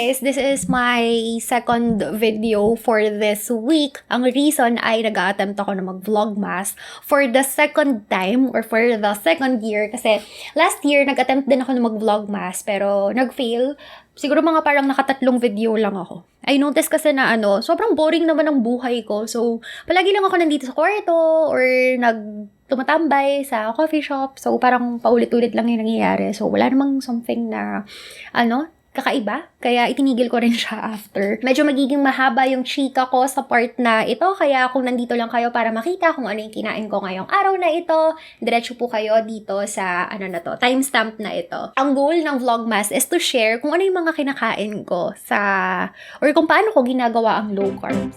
guys, this is my second video for this week. Ang reason ay nag-a-attempt ako na mag-vlogmas for the second time or for the second year kasi last year nag-attempt din ako na mag-vlogmas pero nag-fail. Siguro mga parang nakatatlong video lang ako. I noticed kasi na sobrang boring naman ang buhay ko. So, palagi lang ako nandito sa kwarto or tumatambay sa coffee shop. So, parang paulit-ulit lang yung nangyayari. So, wala namang something na, kakaiba. Kaya itinigil ko rin siya after. Medyo magiging mahaba yung chika ko sa part na ito. Kaya kung nandito lang kayo para makita kung ano yung kinain ko ngayong araw na ito, diretso po kayo dito sa, timestamp na ito. Ang goal ng Vlogmas is to share kung ano yung mga kinakain ko or kung paano ko ginagawa ang low carb.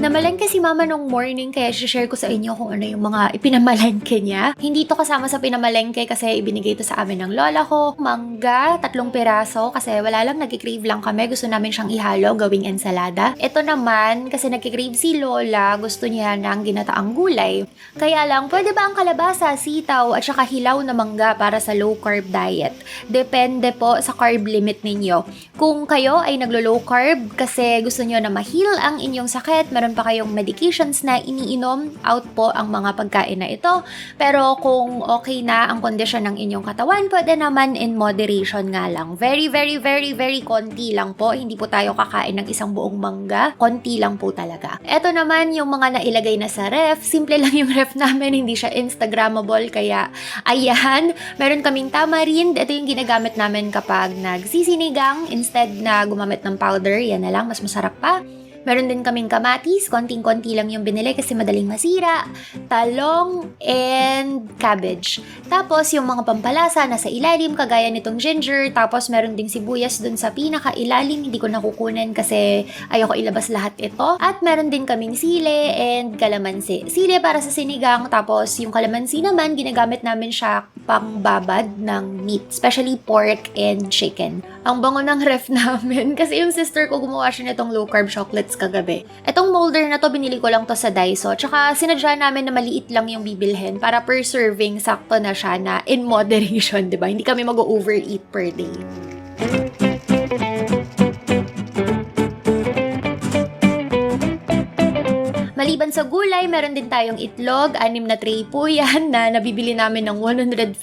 Namalengke si mama nung morning kaya share ko sa inyo kung ano yung mga ipinamalengke niya. Hindi to kasama sa pinamalengke kasi ibinigay to sa amin ng lola ko. Mangga, 3 piraso kasi wala lang, nagkikrave lang kami. Gusto namin siyang ihalo, gawing ensalada. Ito naman, kasi nagkikrave si lola, gusto niya ng ginataang gulay. Kaya lang, pwede ba ang kalabasa, sitaw at saka hilaw na mangga para sa low carb diet? Depende po sa carb limit ninyo. Kung kayo ay naglo-low carb kasi gusto niyo na ma-heal ang inyong sakit, meron pa kayong medications na iniinom, out po ang mga pagkain na ito. Pero kung okay na ang kondisyon ng inyong katawan, pwede naman in moderation nga lang. Very, very, very, very konti lang po. Hindi po tayo kakain ng isang buong mangga. Konti lang po talaga. Ito naman yung mga nailagay na sa ref. Simple lang yung ref namin, hindi siya Instagrammable. Kaya, ayan, meron kaming tamarind. Ito yung ginagamit namin kapag nagsisinigang. Instead na gumamit ng powder, yan na lang, mas masarap pa. Meron din kaming kamatis, konting-konti lang yung binili kasi madaling masira, talong, and cabbage. Tapos yung mga pampalasa nasa ilalim, kagaya nitong ginger, tapos meron ding sibuyas dun sa pinaka-ilalim, hindi ko nakukunin kasi ayoko ilabas lahat ito. At meron din kaming sile and kalamansi. Sile para sa sinigang, tapos yung kalamansi naman, ginagamit namin siya pangbabad ng meat, especially pork and chicken. Ang bango ng ref namin kasi yung sister ko gumawa siya nitong low carb chocolates kagabi. Etong molder na to, binili ko lang to sa Daiso. Tsaka sinadya namin na maliit lang yung bibilhin para per serving, sakto na siya na in moderation, diba? Hindi kami mag-overeat per day. Maliban sa gulay, meron din tayong itlog, 6 na tray po yan na nabibili namin ng 150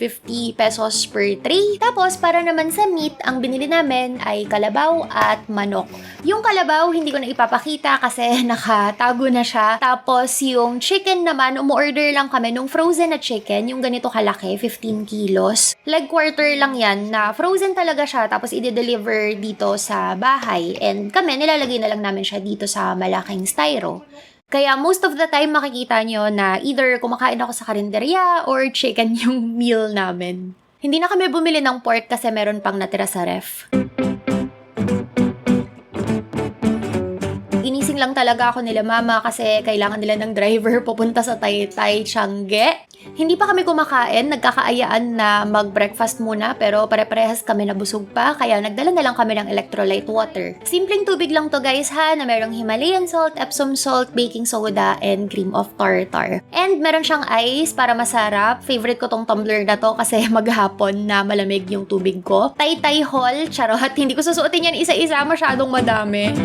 pesos per tray. Tapos, para naman sa meat, ang binili namin ay kalabaw at manok. Yung kalabaw, hindi ko na ipapakita kasi nakatago na siya. Tapos, yung chicken naman, umu-order lang kami nung frozen na chicken, yung ganito kalaki, 15 kilos. Leg quarter lang yan na frozen talaga siya, tapos i-deliver dito sa bahay. And kami, nilalagay na lang namin siya dito sa malaking styro. Kaya most of the time makikita nyo na either kumakain ako sa Karinderya or chicken yung meal namin. Hindi na kami bumili ng pork kasi meron pang natira sa ref. Ginising lang talaga ako nila mama kasi kailangan nila ng driver pupunta sa Taytay, Tiangge. Hindi pa kami kumakain, nagkakaayaan na mag-breakfast muna pero pare-parehas kami na busog pa kaya nagdala na lang kami ng electrolyte water. Simpleng tubig lang to guys ha, na merong Himalayan salt, Epsom salt, baking soda, and cream of tartar. And meron siyang ice para masarap. Favorite ko tong tumbler na to kasi maghapon na malamig yung tubig ko. Taytay Hall, charot, hindi ko susuotin yan isa-isa, masyadong madami.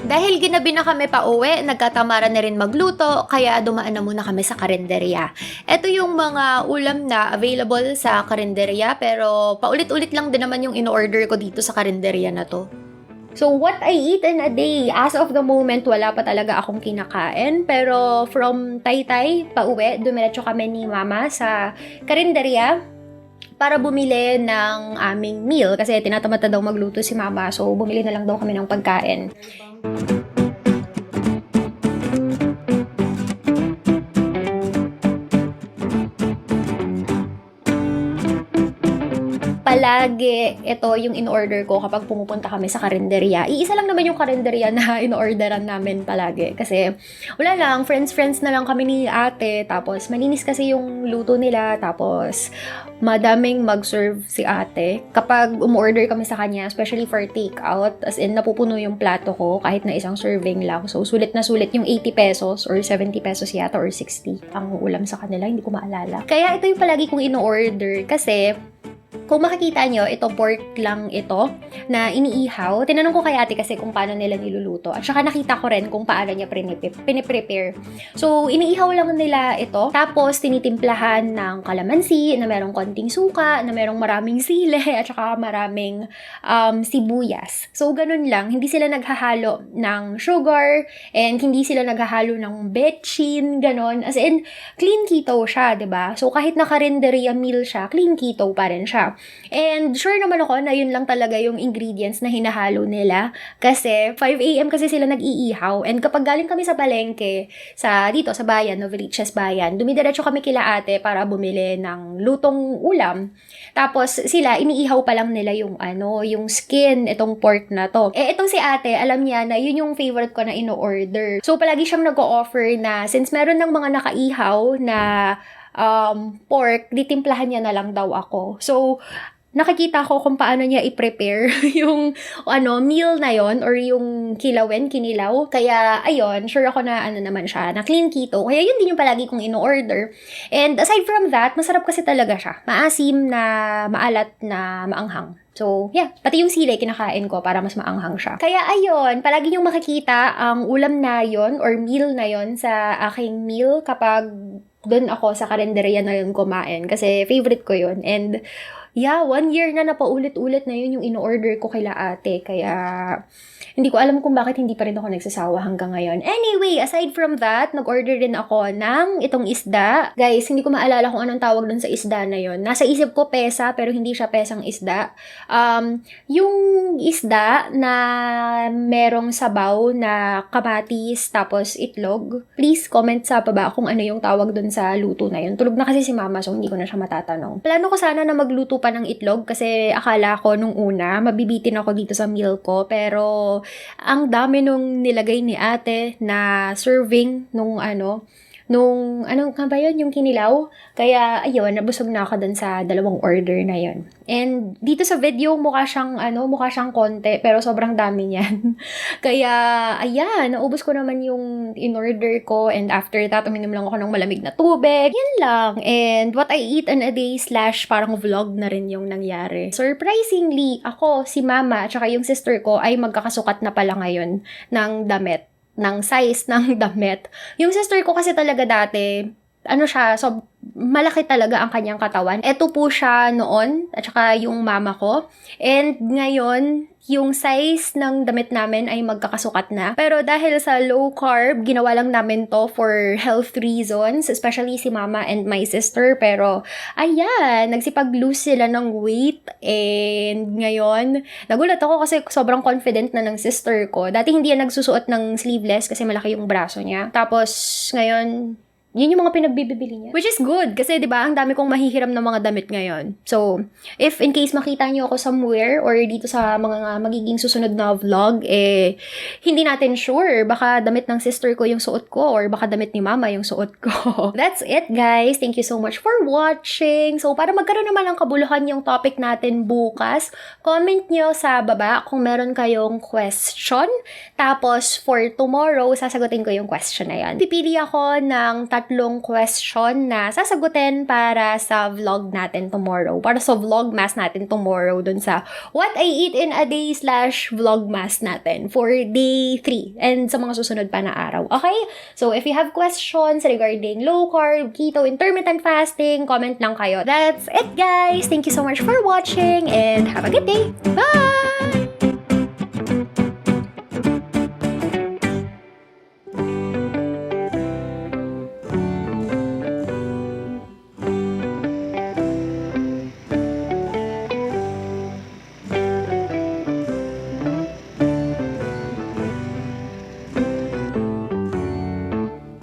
Dahil ginabi na kami pa uwi, nagkatamara na rin magluto, kaya dumaan na muna kami sa Karinderya. Ito yung mga ulam na available sa Karinderya, pero paulit-ulit lang din naman yung in-order ko dito sa Karinderya na to. So, what I eat in a day? As of the moment, wala pa talaga akong kinakain. Pero from Taytay, pa uwi, dumiretso kami ni Mama sa Karinderya para bumili ng aming meal. Kasi tinatamad na daw magluto si Mama, so bumili na lang daw kami ng pagkain. palagi ito yung in-order ko kapag pumupunta kami sa Karinderya. Iisa lang naman yung Karinderya na in-orderan namin palagi. Kasi wala lang, friends na lang kami ni ate. Tapos malinis kasi yung luto nila. Tapos madaming mag-serve si ate. Kapag umorder kami sa kanya, especially for takeout, as in napupuno yung plato ko kahit na isang serving lang. So sulit na sulit yung 80 pesos or 70 pesos yata or 60 ang ulam sa kanila. Hindi ko maalala. Kaya ito yung palagi kong in-order kasi kung makikita nyo, ito pork lang ito na iniihaw. Tinanong ko kay ate kasi kung paano nila niluluto. At saka nakita ko rin kung paano niya piniprepare. So, iniihaw lang nila ito. Tapos, tinitimplahan ng kalamansi na merong konting suka, na merong maraming sili, at saka maraming sibuyas. So, ganun lang. Hindi sila naghahalo ng sugar, and hindi sila naghahalo ng betchin, ganun. As in, clean keto siya, diba? So, kahit naka-Karinderya meal siya, clean keto pa rin siya. And sure naman ako na yun lang talaga yung ingredients na hinahalo nila. Kasi 5 a.m. kasi sila nag-iihaw. And kapag galing kami sa Palengke, dito sa bayan, Novaliches bayan, dumidiretso kami kila ate para bumili ng lutong ulam. Tapos sila, iniihaw pa lang nila yung yung skin, itong pork na to. Itong si ate, alam niya na yun yung favorite ko na ino-order. So palagi siyang nag-o-offer na since meron ng mga nakaihaw na pork, ditimplahan niya na lang daw ako. So, nakikita ko kung paano niya i-prepare yung meal na yon or yung kinilaw. Kaya, ayun, sure ako na naman siya, na clean keto. Kaya yun din yung palagi kong in-order. And aside from that, masarap kasi talaga siya. Maasim na, maalat na, maanghang. So, yeah. Pati yung sili, kinakain ko para mas maanghang siya. Kaya, ayun, palagi niyong makikita ang ulam na yon or meal na yon sa aking meal kapag doon ako sa Karinderya na yun kumain. Kasi favorite ko yun. And yeah, 1 year na napaulit-ulit na yun yung in-order ko kila ate. Kaya hindi ko alam kung bakit hindi pa rin ako nagsasawa hanggang ngayon. Anyway, aside from that, nag-order din ako ng itong isda. Guys, hindi ko maalala kung anong tawag dun sa isda na yun. Nasa isip ko pesa, pero hindi siya pesang isda. Yung isda na merong sabaw na kamatis tapos itlog. Please comment sa baba kung ano yung tawag dun sa luto na yun. Tulog na kasi si mama, so hindi ko na siya matatanong. Plano ko sana na magluto pa ng itlog kasi akala ko nung una, mabibitin ako dito sa meal ko. Pero ang dami nung nilagay ni ate na serving nung ba yun, yung kinilaw. Kaya, ayun, nabusog na ako dun sa 2 order na yun. And dito sa video, mukha siyang konti, pero sobrang dami niyan. Kaya, ayan, naubos ko naman yung in-order ko, and after that, uminom lang ako ng malamig na tubig. Yan lang. And what I eat in a day / parang vlog na rin yung nangyari. Surprisingly, ako, si mama, at saka yung sister ko, ay magkakasukat na pala ngayon ng damit. Ng size ng damit. Yung sister ko kasi talaga dati, so malaki talaga ang kanyang katawan. Ito po siya noon, at saka yung mama ko. And ngayon, yung size ng damit namin ay magkakasukat na. Pero dahil sa low carb, ginawa lang namin to for health reasons, especially si mama and my sister. Pero, ayan, nagsipag-lose sila ng weight. And ngayon, nagulat ako kasi sobrang confident na ng sister ko. Dati hindi yan nagsusuot ng sleeveless kasi malaki yung braso niya. Tapos, ngayon, yun yung mga pinagbibili niya. Which is good, kasi diba, ang dami kong mahihiram ng mga damit ngayon. So, if in case makita niyo ako somewhere, or dito sa mga magiging susunod na vlog, hindi natin sure. Baka damit ng sister ko yung suot ko, or baka damit ni mama yung suot ko. That's it, guys. Thank you so much for watching. So, para magkaroon naman ng kabuluhan yung topic natin bukas, comment nyo sa baba kung meron kayong question. Tapos, for tomorrow, sasagutin ko yung question na yan. Pipili ako ng 3 question na sasagutin para sa vlog natin tomorrow. Para sa vlogmas natin tomorrow dun sa what I eat in a day / vlogmas natin for day 3 and sa mga susunod pa na araw. Okay? So, if you have questions regarding low carb, keto, intermittent fasting, comment lang kayo. That's it, guys! Thank you so much for watching and have a good day! Bye!